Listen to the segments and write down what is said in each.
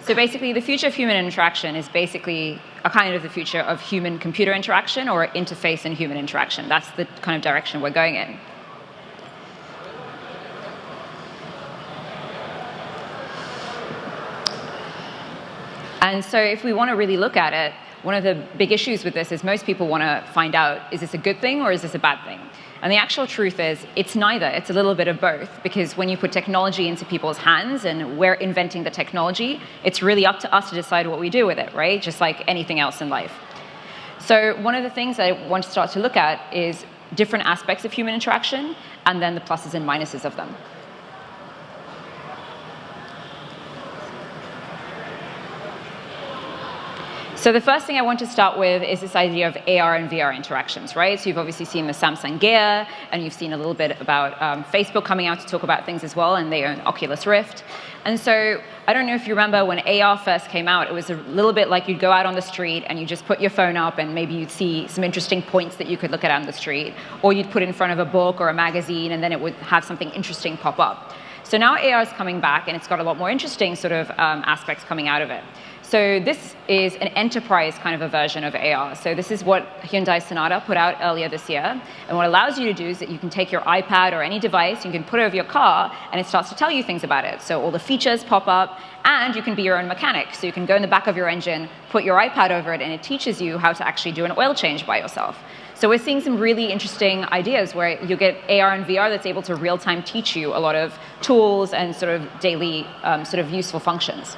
So basically, the future of human interaction is basically a kind of the future of human-computer interaction or interface and human interaction. That's the kind of direction we're going in. And so if we want to really look at it, one of the big issues with this is most people want to find out, is this a good thing or is this a bad thing? And the actual truth is, it's neither. It's a little bit of both, because when you put technology into people's hands and we're inventing the technology, it's really up to us to decide what we do with it, right? Just like anything else in life. So one of the things I want to start to look at is different aspects of human interaction and then the pluses and minuses of them. So the first thing I want to start with is this idea of AR and VR interactions, right? So you've obviously seen the Samsung Gear, and you've seen a little bit about Facebook coming out to talk about things as well, and they own Oculus Rift. And so I don't know if you remember when AR first came out, it was a little bit like you'd go out on the street and you just put your phone up and maybe you'd see some interesting points that you could look at on the street, or you'd put it in front of a book or a magazine and then it would have something interesting pop up. So now AR is coming back and it's got a lot more interesting sort of aspects coming out of it. So this is an enterprise kind of a version of AR. So this is what Hyundai Sonata put out earlier this year. And what it allows you to do is that you can take your iPad or any device, you can put it over your car, and it starts to tell you things about it. So all the features pop up, and you can be your own mechanic. So you can go in the back of your engine, put your iPad over it, and it teaches you how to actually do an oil change by yourself. So we're seeing some really interesting ideas where you get AR and VR that's able to real-time teach you a lot of tools and sort of daily sort of useful functions.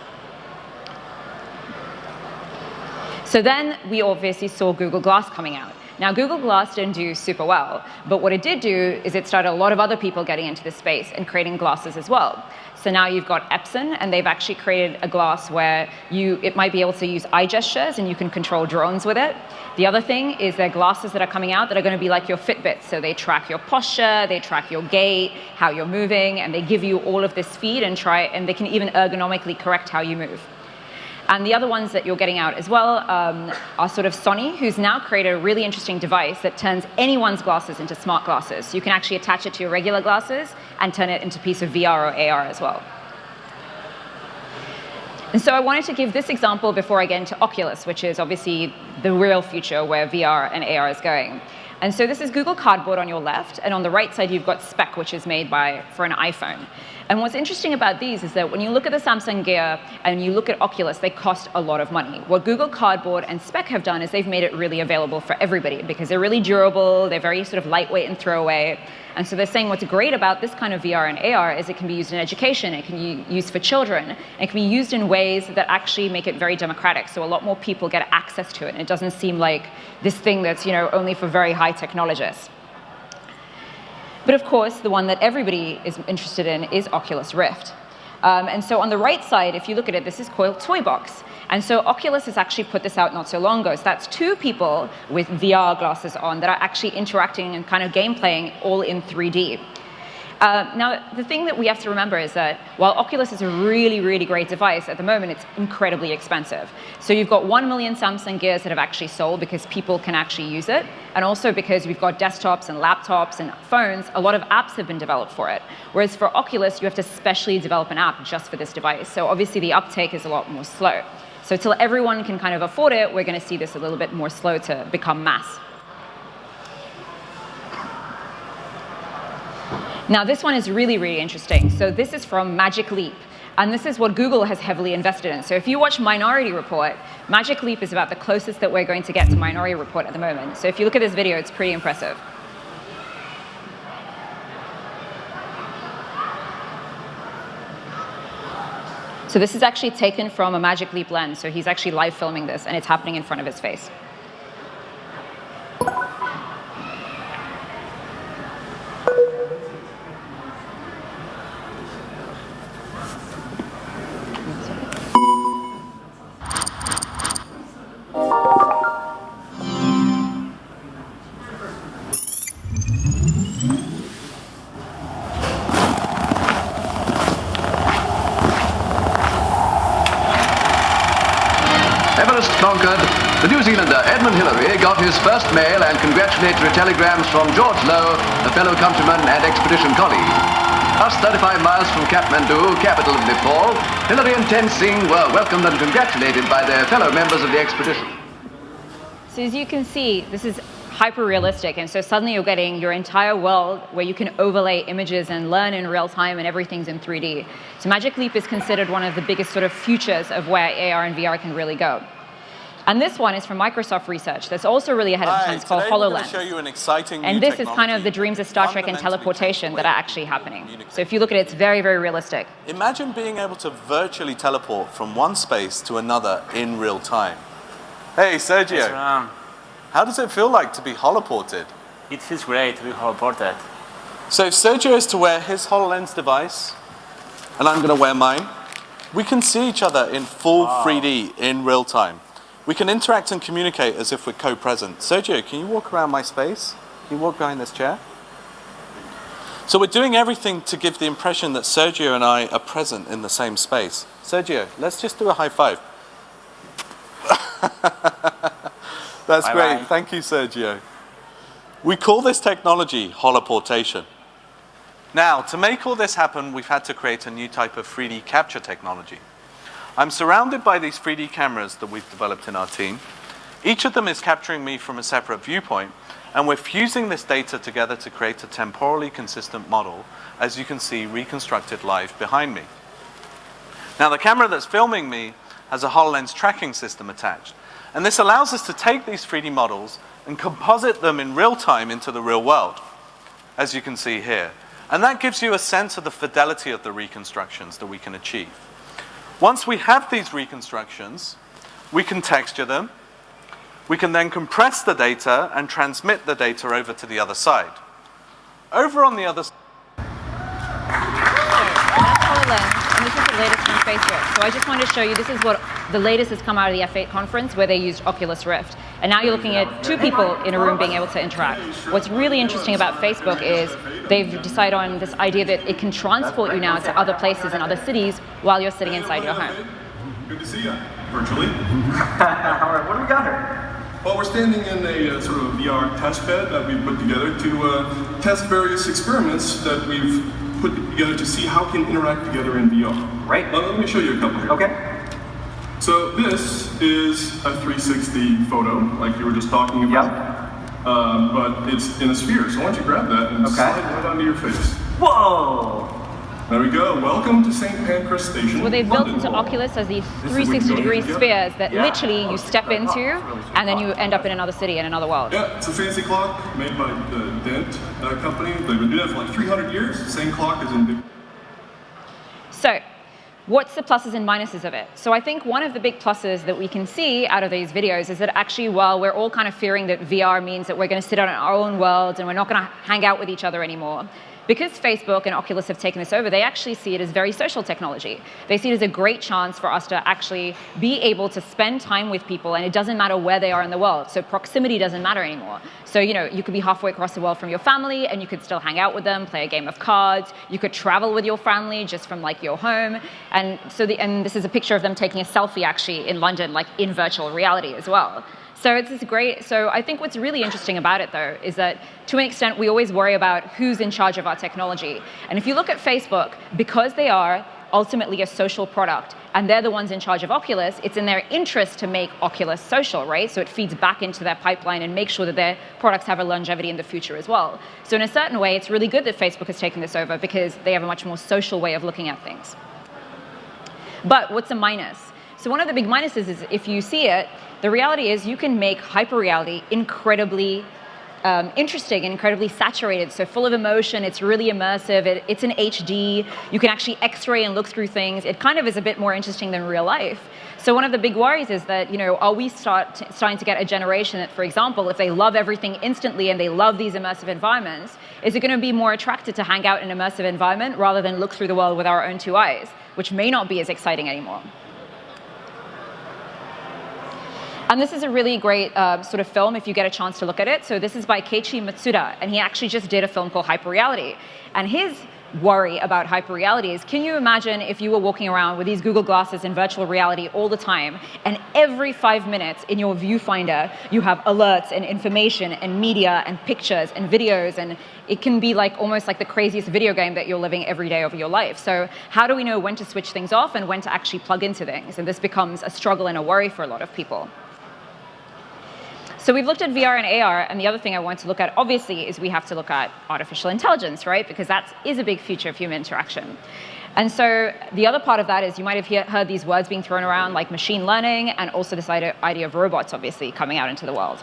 So then we obviously saw Google Glass coming out. Now, Google Glass didn't do super well, but what it did do is it started a lot of other people getting into this space and creating glasses as well. So now you've got Epson, and they've actually created a glass where it might be able to use eye gestures, and you can control drones with it. The other thing is there are glasses that are coming out that are going to be like your Fitbit. So they track your posture, they track your gait, how you're moving, and they give you all of this feed and they can even ergonomically correct how you move. And the other ones that you're getting out as well are sort of Sony, who's now created a really interesting device that turns anyone's glasses into smart glasses. So you can actually attach it to your regular glasses and turn it into a piece of VR or AR as well. And so I wanted to give this example before I get into Oculus, which is obviously the real future where VR and AR is going. And so this is Google Cardboard on your left, and on the right side you've got Spec, which is made for an iPhone. And what's interesting about these is that when you look at the Samsung Gear and you look at Oculus, they cost a lot of money. What Google Cardboard and Spec have done is they've made it really available for everybody because they're really durable, they're very sort of lightweight and throwaway. And so they're saying what's great about this kind of VR and AR is it can be used in education, it can be used for children, and it can be used in ways that actually make it very democratic. So a lot more people get access to it, and it doesn't seem like this thing that's only for very high technologists. But of course, the one that everybody is interested in is Oculus Rift. And so on the right side, if you look at it, this is called Toybox. And so Oculus has actually put this out not so long ago. So that's two people with VR glasses on that are actually interacting and kind of game playing all in 3D. Now, the thing that we have to remember is that while Oculus is a really, really great device, at the moment it's incredibly expensive. So you've got 1 million Samsung Gears that have actually sold because people can actually use it. And also because we've got desktops and laptops and phones, a lot of apps have been developed for it. Whereas for Oculus, you have to specially develop an app just for this device. So obviously the uptake is a lot more slow. So till everyone can kind of afford it, we're going to see this a little bit more slow to become mass. Now, this one is really, really interesting. So this is from Magic Leap. And this is what Google has heavily invested in. So if you watch Minority Report, Magic Leap is about the closest that we're going to get to Minority Report at the moment. So if you look at this video, it's pretty impressive. So this is actually taken from a Magic Leap lens. So he's actually live filming this, and it's happening in front of his face. Conquered, the New Zealander Edmund Hillary got his first mail and congratulatory telegrams from George Lowe, a fellow countryman and expedition colleague. Us 35 miles from Kathmandu, capital of Nepal, Hillary and Tenzing were welcomed and congratulated by their fellow members of the expedition. So as you can see, this is hyper-realistic, and so suddenly you're getting your entire world where you can overlay images and learn in real time, and everything's in 3D. So Magic Leap is considered one of the biggest sort of futures of where AR and VR can really go. And this one is from Microsoft Research that's also really ahead of the times, called HoloLens. We're going to show you an exciting and new this is kind of the dreams of Star Trek and teleportation that are actually happening. So if you look at it, it's very, very realistic. Imagine being able to virtually teleport from one space to another in real time. Hey, Sergio. How does it feel like to be holoported? It feels great to be holoported. So if Sergio is to wear his HoloLens device, and I'm going to wear mine, we can see each other in full 3D in real time. We can interact and communicate as if we're co-present. Sergio, can you walk around my space? Can you walk behind this chair? So we're doing everything to give the impression that Sergio and I are present in the same space. Sergio, let's just do a high five. That's great. Bye. Thank you, Sergio. We call this technology holoportation. Now, to make all this happen, we've had to create a new type of 3D capture technology. I'm surrounded by these 3D cameras that we've developed in our team. Each of them is capturing me from a separate viewpoint, and we're fusing this data together to create a temporally consistent model, as you can see reconstructed live behind me. Now, the camera that's filming me has a HoloLens tracking system attached, and this allows us to take these 3D models and composite them in real time into the real world, as you can see here. And that gives you a sense of the fidelity of the reconstructions that we can achieve. Once we have these reconstructions, we can texture them. We can then compress the data and transmit the data over to the other side. Over on the other side. That's HoloLens, and this is the latest from Facebook. So I just wanted to show you, this is what the latest has come out of the F8 conference, where they used Oculus Rift. And now you're looking at two people in a room being able to interact. What's really interesting about Facebook is they've decided on this idea that it can transport you now to other places and other cities while you're sitting inside your home. Good to see you, virtually. All right, what do we got here? Well, we're standing in a sort of VR test bed that we've put together to test various experiments that we've put together to see how can interact together in VR. Right. Let me show you a couple here. Okay. So this is a 360 photo, like you were just talking about. But it's in a sphere. So why don't you grab that and slide right onto your face. Whoa! There we go. Welcome to St. Pancras Station. Well, they've built London. into Oculus as these 360-degree spheres that literally you step into, and then you end up in another city in another world. Yeah, it's a fancy clock made by the Dent company. They've been doing that for like 300 years. Same clock as in. So, what's the pluses and minuses of it? So I think one of the big pluses that we can see out of these videos is that actually, while we're all kind of fearing that VR means that we're going to sit on our own worlds and we're not going to hang out with each other anymore, because Facebook and Oculus have taken this over, they actually see it as very social technology. They see it as a great chance for us to actually be able to spend time with people, and it doesn't matter where they are in the world. So proximity doesn't matter anymore. So, you know, you could be halfway across the world from your family, and you could still hang out with them, play a game of cards. You could travel with your family just from like your home. And so, and this is a picture of them taking a selfie actually in London, like in virtual reality as well. So it's this great, so I think what's really interesting about it though is that to an extent we always worry about who's in charge of our technology. And if you look at Facebook, because they are ultimately a social product and they're the ones in charge of Oculus, it's in their interest to make Oculus social, right? So it feeds back into their pipeline and makes sure that their products have a longevity in the future as well. So in a certain way, it's really good that Facebook has taken this over because they have a much more social way of looking at things. But what's a minus? So one of the big minuses is if you see it, the reality is you can make hyperreality incredibly interesting and incredibly saturated, so full of emotion. It's really immersive. It's in HD. You can actually X-ray and look through things. It kind of is a bit more interesting than real life. So one of the big worries is that, you know, are we starting to get a generation that, for example, if they love everything instantly and they love these immersive environments, is it going to be more attracted to hang out in an immersive environment rather than look through the world with our own two eyes, which may not be as exciting anymore? And this is a really great sort of film if you get a chance to look at it. So this is by Keiichi Matsuda, and he actually just did a film called Hyperreality. And his worry about hyperreality is, can you imagine if you were walking around with these Google glasses in virtual reality all the time, and every 5 minutes in your viewfinder, you have alerts and information and media and pictures and videos, and it can be like almost like the craziest video game that you're living every day of your life. So how do we know when to switch things off and when to actually plug into things? And this becomes a struggle and a worry for a lot of people. So we've looked at VR and AR, and the other thing I want to look at, obviously, is we have to look at artificial intelligence, right? Because that is a big feature of human interaction. And so the other part of that is you might have heard these words being thrown around, like machine learning, and also this idea of robots, obviously, coming out into the world.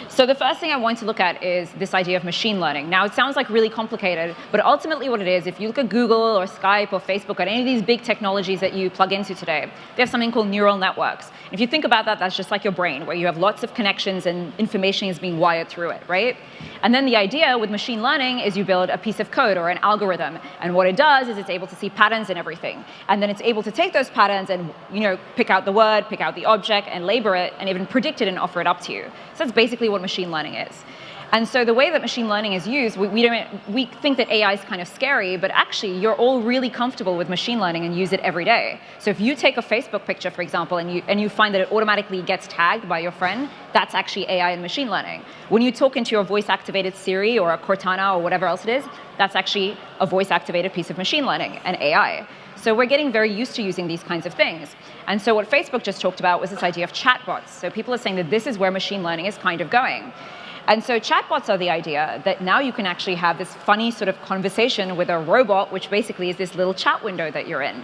So the first thing I want to look at is this idea of machine learning. Now, it sounds like really complicated, but ultimately what it is, if you look at Google or Skype or Facebook or any of these big technologies that you plug into today, they have something called neural networks. And if you think about that, that's just like your brain, where you have lots of connections and information is being wired through it, right? And then the idea with machine learning is you build a piece of code or an algorithm, and what it does is it's able to see patterns in everything. And then it's able to take those patterns and, pick out the word, pick out the object, and label it, and even predict it and offer it up to you. So that's basically what machine learning is. And so the way that machine learning is used, we think that AI is kind of scary, but actually you're all really comfortable with machine learning and use it every day. So if you take a Facebook picture, for example, and you find that it automatically gets tagged by your friend, that's actually AI and machine learning. When you talk into your voice-activated Siri or a Cortana or whatever else it is, that's actually a voice-activated piece of machine learning and AI. So we're getting very used to using these kinds of things. And so what Facebook just talked about was this idea of chatbots. So people are saying that this is where machine learning is kind of going. And so chatbots are the idea that now you can actually have this funny sort of conversation with a robot, which basically is this little chat window that you're in.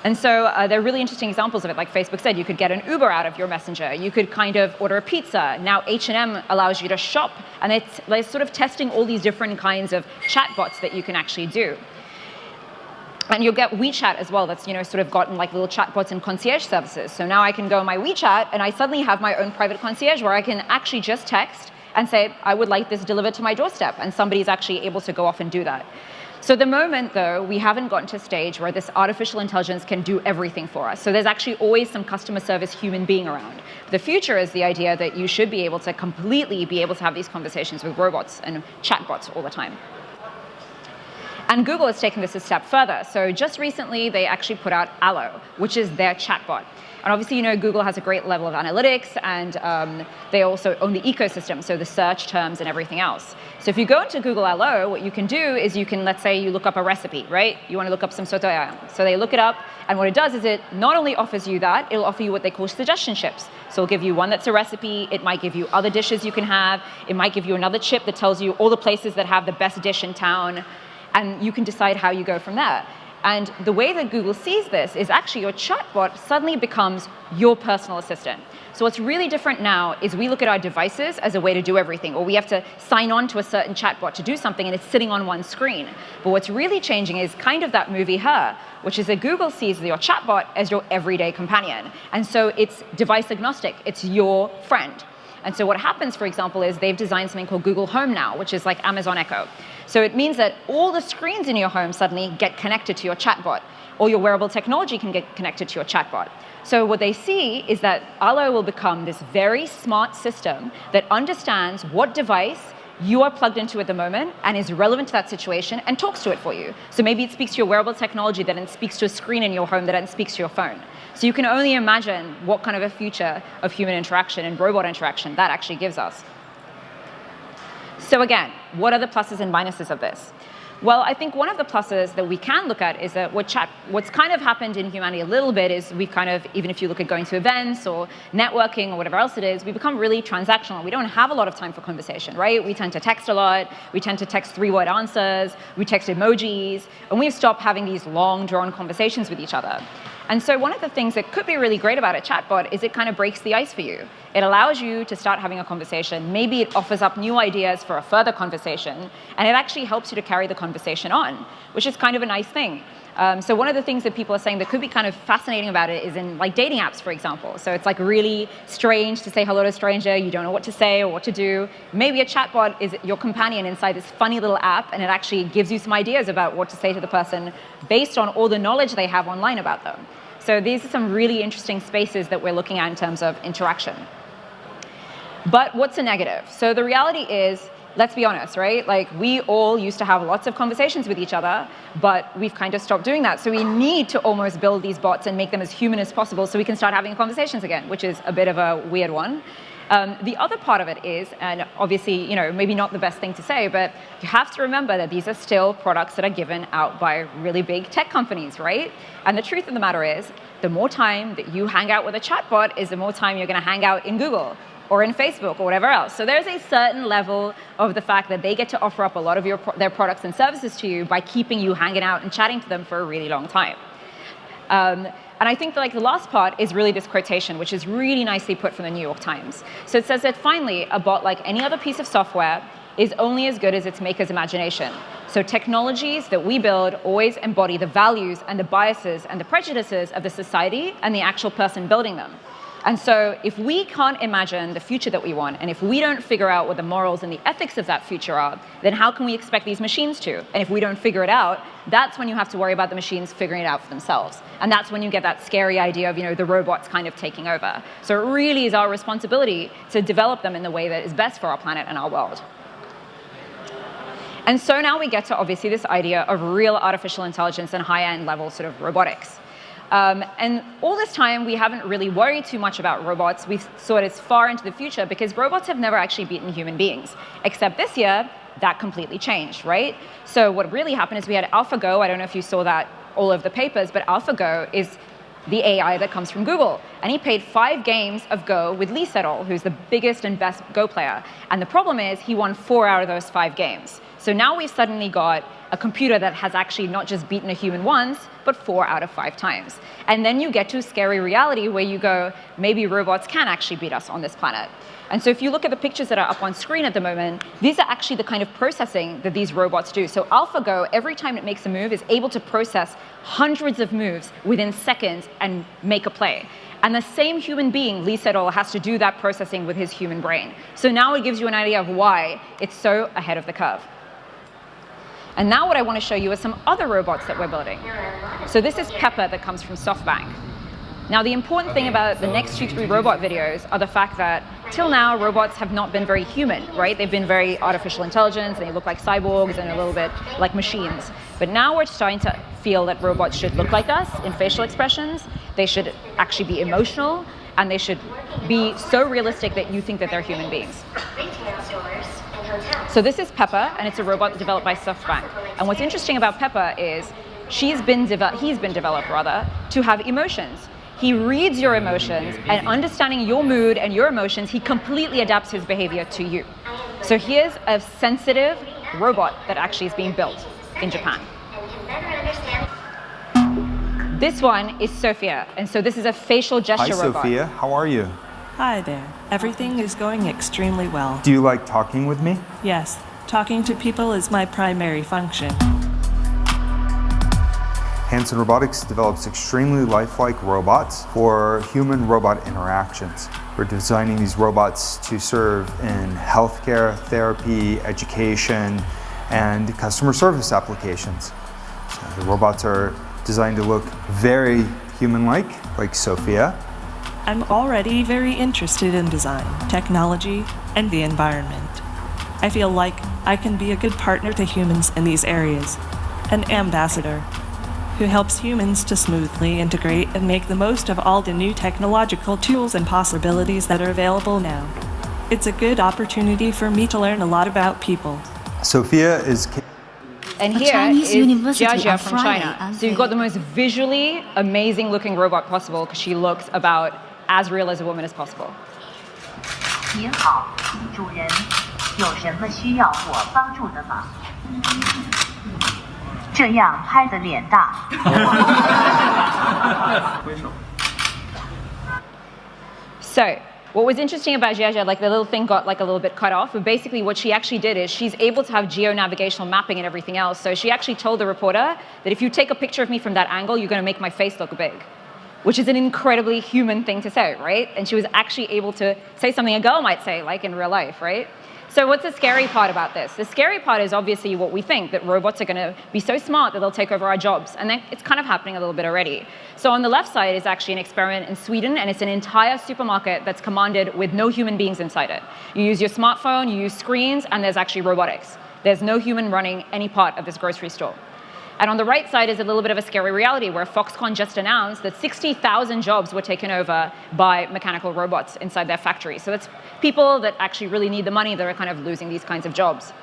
And so there are really interesting examples of it. Like Facebook said, you could get an Uber out of your Messenger. You could kind of order a pizza. Now H&M allows you to shop. And they're sort of testing all these different kinds of chatbots that you can actually do. And you'll get WeChat as well. That's sort of gotten like little chatbots and concierge services. So now I can go on my WeChat and I suddenly have my own private concierge where I can actually just text and say, I would like this delivered to my doorstep. And somebody's actually able to go off and do that. So at the moment, though, we haven't gotten to a stage where this artificial intelligence can do everything for us. So there's actually always some customer service human being around. The future is the idea that you should be able to completely be able to have these conversations with robots and chatbots all the time. And Google has taken this a step further. So just recently, they actually put out Allo, which is their chatbot. And obviously, Google has a great level of analytics, and they also own the ecosystem, so the search terms and everything else. So if you go into Google Allo, what you can do is let's say you look up a recipe, right? You want to look up some soto ayam. So they look it up, and what it does is it not only offers you that, it'll offer you what they call suggestion chips. So it'll give you one that's a recipe. It might give you other dishes you can have. It might give you another chip that tells you all the places that have the best dish in town, and you can decide how you go from there. And the way that Google sees this is actually your chatbot suddenly becomes your personal assistant. So what's really different now is we look at our devices as a way to do everything, or we have to sign on to a certain chatbot to do something, and it's sitting on one screen. But what's really changing is kind of that movie Her, which is that Google sees your chatbot as your everyday companion. And so it's device agnostic. It's your friend. And so what happens, for example, is they've designed something called Google Home now, which is like Amazon Echo. So it means that all the screens in your home suddenly get connected to your chatbot. All your wearable technology can get connected to your chatbot. So what they see is that Allo will become this very smart system that understands what device you are plugged into at the moment and is relevant to that situation and talks to it for you. So maybe it speaks to your wearable technology, that then speaks to a screen in your home, that then speaks to your phone. So you can only imagine what kind of a future of human interaction and robot interaction that actually gives us. So again, what are the pluses and minuses of this? Well, I think one of the pluses that we can look at is that what's kind of happened in humanity a little bit is we've kind of, even if you look at going to events or networking or whatever else it is, we become really transactional. We don't have a lot of time for conversation, right? We tend to text a lot. We tend to text 3-word answers. We text emojis. And we've stopped having these long, drawn conversations with each other. And so one of the things that could be really great about a chatbot is it kind of breaks the ice for you. It allows you to start having a conversation. Maybe it offers up new ideas for a further conversation, and it actually helps you to carry the conversation on, which is kind of a nice thing. So one of the things that people are saying that could be kind of fascinating about it is in like dating apps, for example. So it's like really strange to say hello to a stranger. You don't know what to say or what to do. Maybe a chatbot is your companion inside this funny little app, and it actually gives you some ideas about what to say to the person based on all the knowledge they have online about them. So these are some really interesting spaces that we're looking at in terms of interaction. But what's a negative? So the reality is let's be honest, right? Like, we all used to have lots of conversations with each other, but we've kind of stopped doing that. So we need to almost build these bots and make them as human as possible so we can start having conversations again, which is a bit of a weird one. The other part of it is, and obviously, maybe not the best thing to say, but you have to remember that these are still products that are given out by really big tech companies, right? And the truth of the matter is, the more time that you hang out with a chatbot is the more time you're going to hang out in Google or in Facebook or whatever else. So there's a certain level of the fact that they get to offer up a lot of their products and services to you by keeping you hanging out and chatting to them for a really long time. And I think that, the last part is really this quotation, which is really nicely put from the New York Times. So it says that finally, a bot, like any other piece of software, is only as good as its maker's imagination. So technologies that we build always embody the values and the biases and the prejudices of the society and the actual person building them. And so if we can't imagine the future that we want, and if we don't figure out what the morals and the ethics of that future are, then how can we expect these machines to? And if we don't figure it out, that's when you have to worry about the machines figuring it out for themselves. And that's when you get that scary idea of, the robots kind of taking over. So it really is our responsibility to develop them in the way that is best for our planet and our world. And so now we get to, obviously, this idea of real artificial intelligence and high-end level sort of robotics. And all this time, we haven't really worried too much about robots. We've thought it's far into the future because robots have never actually beaten human beings. Except this year, that completely changed, right? So what really happened is we had AlphaGo. I don't know if you saw that all over the papers, but AlphaGo is the AI that comes from Google. And he played 5 games of Go with Lee Sedol, who's the biggest and best Go player. And the problem is he won 4 out of those 5 games. So now we've suddenly got a computer that has actually not just beaten a human once, but 4 out of 5 times. And then you get to a scary reality where you go, maybe robots can actually beat us on this planet. And so if you look at the pictures that are up on screen at the moment, these are actually the kind of processing that these robots do. So AlphaGo, every time it makes a move, is able to process hundreds of moves within seconds and make a play. And the same human being, Lee Sedol, has to do that processing with his human brain. So now it gives you an idea of why it's so ahead of the curve. And now what I want to show you are some other robots that we're building. So this is Pepper that comes from SoftBank. Now, the important thing about the next 2-3 robot videos are the fact that till now, robots have not been very human, right? They've been very artificial intelligence, and they look like cyborgs and a little bit like machines. But now we're starting to feel that robots should look like us in facial expressions. They should actually be emotional, and they should be so realistic that you think that they're human beings. So this is Pepper, and it's a robot developed by SoftBank. And what's interesting about Pepper is he's been developed to have emotions. He reads your emotions, and understanding your mood and your emotions, he completely adapts his behavior to you. So here's a sensitive robot that actually is being built in Japan. This one is Sophia, and so this is a facial gesture robot. Hi, Sophia. How are you? Hi there. Everything is going extremely well. Do you like talking with me? Yes, talking to people is my primary function. Hanson Robotics develops extremely lifelike robots for human-robot interactions. We're designing these robots to serve in healthcare, therapy, education, and customer service applications. So the robots are designed to look very human-like Sophia. I'm already very interested in design, technology, and the environment. I feel like I can be a good partner to humans in these areas, an ambassador who helps humans to smoothly integrate and make the most of all the new technological tools and possibilities that are available now. It's a good opportunity for me to learn a lot about people. Sophia is... And here is Jia from China. So you've got the most visually amazing looking robot possible because she looks about as real as a woman as possible. 您好，主人，有什么需要我帮助的吗？这样拍的脸大。So, what was interesting about Jia, the little thing got a little bit cut off, but basically what she actually did is she's able to have geo-navigational mapping and everything else. So she actually told the reporter that if you take a picture of me from that angle, you're going to make my face look big. which is an incredibly human thing to say, right? And she was actually able to say something a girl might say, like in real life, right? So what's the scary part about this? The scary part is obviously what we think, that robots are going to be so smart that they'll take over our jobs. And then it's kind of happening a little bit already. So on the left side is actually an experiment in Sweden, and it's an entire supermarket that's commanded with no human beings inside it. You use your smartphone, you use screens, and there's actually robotics. There's no human running any part of this grocery store. And on the right side is a little bit of a scary reality where Foxconn just announced that 60,000 jobs were taken over by mechanical robots inside their factories. So that's people that actually really need the money that are kind of losing these kinds of jobs.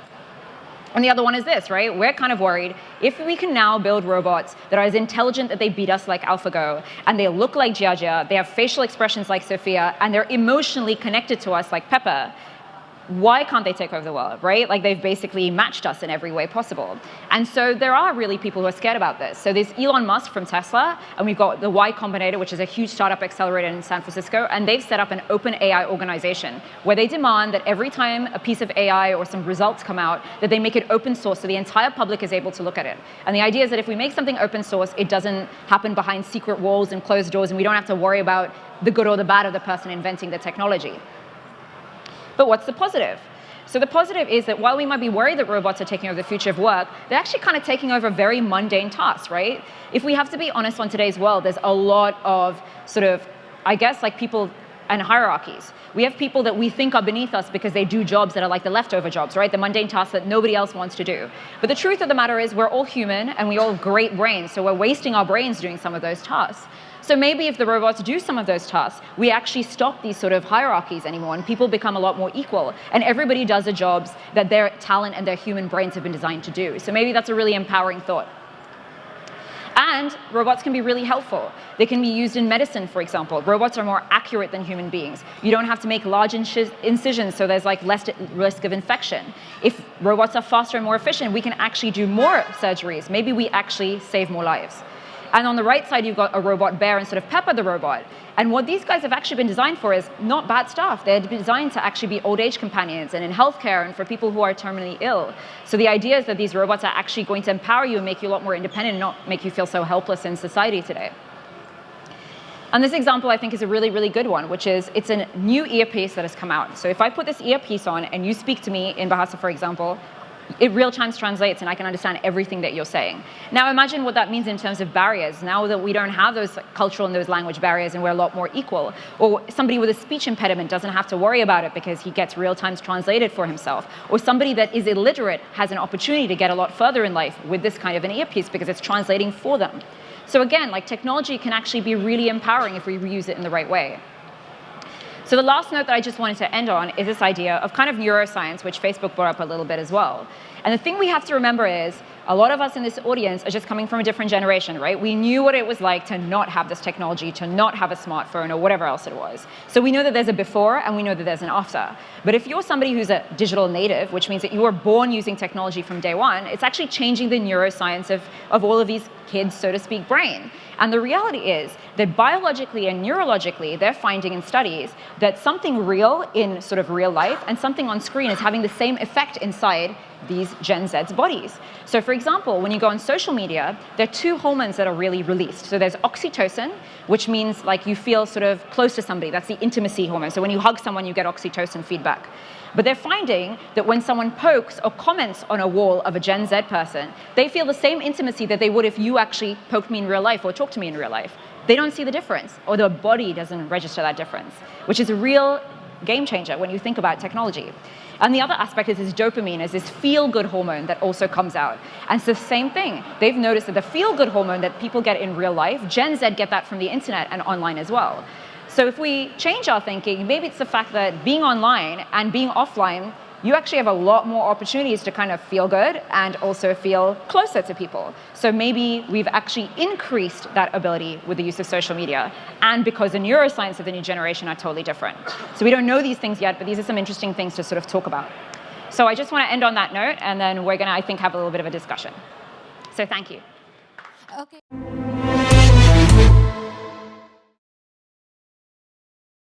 And the other one is this, right? We're kind of worried if we can now build robots that are as intelligent that they beat us like AlphaGo, and they look like Jiajia, they have facial expressions like Sophia, and they're emotionally connected to us like Pepper, why can't they take over the world, right? Like they've basically matched us in every way possible. And so there are really people who are scared about this. So there's Elon Musk from Tesla, and we've got the Y Combinator, which is a huge startup accelerator in San Francisco, and they've set up an open AI organization where they demand that every time a piece of AI or some results come out, that they make it open source so the entire public is able to look at it. And the idea is that if we make something open source, it doesn't happen behind secret walls and closed doors, and we don't have to worry about the good or the bad of the person inventing the technology. But what's the positive? So the positive is that while we might be worried that robots are taking over the future of work, they're actually kind of taking over very mundane tasks, right? If we have to be honest on today's world, there's a lot of sort of, I guess, like people and hierarchies. We have people that we think are beneath us because they do jobs that are like the leftover jobs, right? The mundane tasks that nobody else wants to do. But the truth of the matter is we're all human and we all have great brains, so we're wasting our brains doing some of those tasks. So maybe if the robots do some of those tasks, we actually stop these sort of hierarchies anymore and people become a lot more equal and everybody does the jobs that their talent and their human brains have been designed to do. So maybe that's a really empowering thought. And robots can be really helpful. They can be used in medicine, for example. Robots are more accurate than human beings. You don't have to make large incisions, so there's like less risk of infection. If robots are faster and more efficient, we can actually do more surgeries. Maybe we actually save more lives. And on the right side, you've got a robot bear instead of Pepper the robot. And what these guys have actually been designed for is not bad stuff. They're designed to actually be old age companions and in healthcare and for people who are terminally ill. So the idea is that these robots are actually going to empower you and make you a lot more independent and not make you feel so helpless in society today. And this example, I think, is a really, really good one, which is it's a new earpiece that has come out. So if I put this earpiece on and you speak to me in Bahasa, for example, it real-time translates and I can understand everything that you're saying. Now imagine what that means in terms of barriers. Now that we don't have those cultural and those language barriers and we're a lot more equal, or somebody with a speech impediment doesn't have to worry about it because he gets real-time translated for himself, or somebody that is illiterate has an opportunity to get a lot further in life with this kind of an earpiece because it's translating for them. So again, like technology can actually be really empowering if we use it in the right way. So the last note that I just wanted to end on is this idea of kind of neuroscience, which Facebook brought up a little bit as well. And the thing we have to remember is a lot of us in this audience are just coming from a different generation, right? We knew what it was like to not have this technology, to not have a smartphone or whatever else it was. So we know that there's a before and we know that there's an after. But if you're somebody who's a digital native, which means that you were born using technology from day one, it's actually changing the neuroscience of all of these kids, so to speak, brain. And the reality is that biologically and neurologically, they're finding in studies that something real in sort of real life and something on screen is having the same effect inside these Gen Z's bodies. So for example, when you go on social media, there are two hormones that are really released. So there's oxytocin, which means like you feel sort of close to somebody. That's the intimacy hormone. So when you hug someone, you get oxytocin feedback. But they're finding that when someone pokes or comments on a wall of a Gen Z person, they feel the same intimacy that they would if you actually poked me in real life or talked to me in real life. They don't see the difference, or their body doesn't register that difference, which is a real game changer when you think about technology. And the other aspect is this dopamine, is this feel-good hormone that also comes out. And it's the same thing. They've noticed that the feel-good hormone that people get in real life, Gen Z get that from the internet and online as well. So if we change our thinking, maybe it's the fact that being online and being offline, you actually have a lot more opportunities to kind of feel good and also feel closer to people. So maybe we've actually increased that ability with the use of social media, and because the neuroscience of the new generation are totally different. So we don't know these things yet, but these are some interesting things to sort of talk about. So I just want to end on that note, and then we're going to, I think, have a little bit of a discussion. So thank you. Okay.